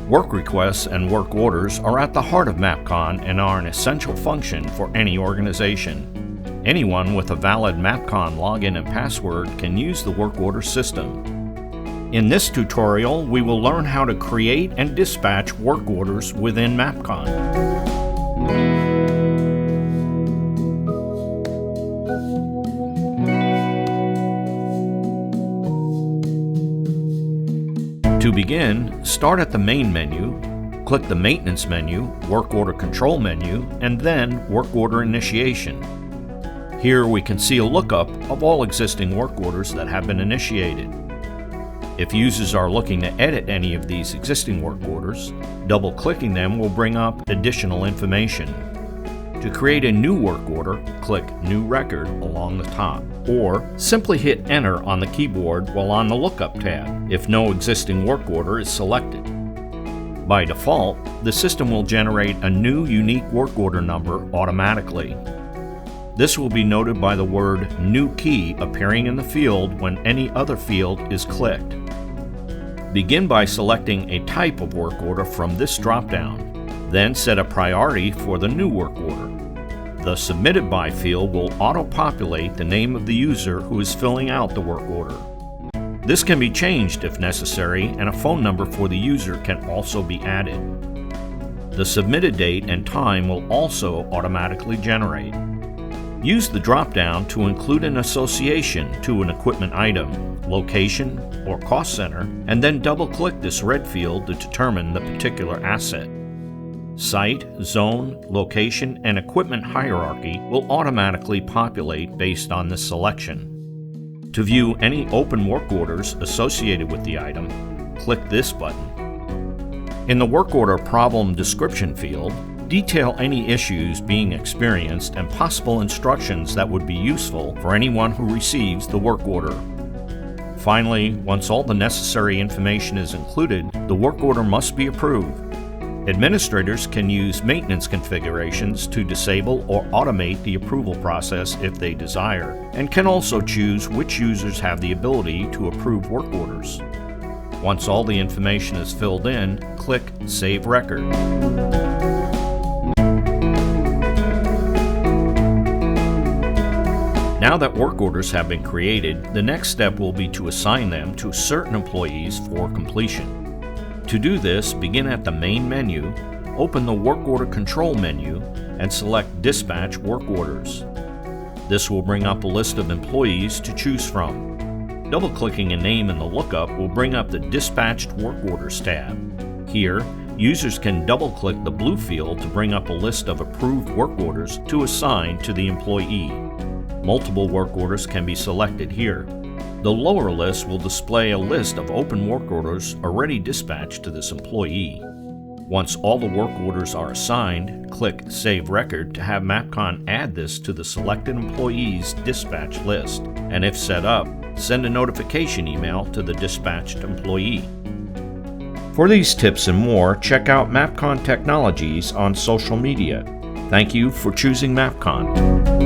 Work requests and work orders are at the heart of MAPCON and are an essential function for any organization. Anyone with a valid MAPCON login and password can use the work order system. In this tutorial, we will learn how to create and dispatch work orders within MAPCON. To begin, start at the main menu, click the Maintenance menu, Work Order Control menu, and then Work Order Initiation. Here we can see a lookup of all existing work orders that have been initiated. If users are looking to edit any of these existing work orders, double-clicking them will bring up additional information. To create a new work order, click New Record along the top, or simply hit Enter on the keyboard while on the Lookup tab if no existing work order is selected. By default, the system will generate a new unique work order number automatically. This will be noted by the word New Key appearing in the field when any other field is clicked. Begin by selecting a type of work order from this drop-down. Then set a priority for the new work order. The Submitted By field will auto-populate the name of the user who is filling out the work order. This can be changed if necessary, and a phone number for the user can also be added. The submitted date and time will also automatically generate. Use the drop-down to include an association to an equipment item, location, or cost center, and then double-click this red field to determine the particular asset. Site, zone, location, and equipment hierarchy will automatically populate based on this selection. To view any open work orders associated with the item, click this button. In the Work Order Problem Description field, detail any issues being experienced and possible instructions that would be useful for anyone who receives the work order. Finally, once all the necessary information is included, the work order must be approved. Administrators can use maintenance configurations to disable or automate the approval process if they desire, and can also choose which users have the ability to approve work orders. Once all the information is filled in, click Save Record. Now that work orders have been created, the next step will be to assign them to certain employees for completion. To do this, begin at the main menu, open the Work Order Control menu, and select Dispatch Work Orders. This will bring up a list of employees to choose from. Double-clicking a name in the lookup will bring up the Dispatched Work Orders tab. Here, users can double-click the blue field to bring up a list of approved work orders to assign to the employee. Multiple work orders can be selected here. The lower list will display a list of open work orders already dispatched to this employee. Once all the work orders are assigned, click Save Record to have MAPCON add this to the selected employee's dispatch list, and if set up, send a notification email to the dispatched employee. For these tips and more, check out MAPCON Technologies on social media. Thank you for choosing MAPCON.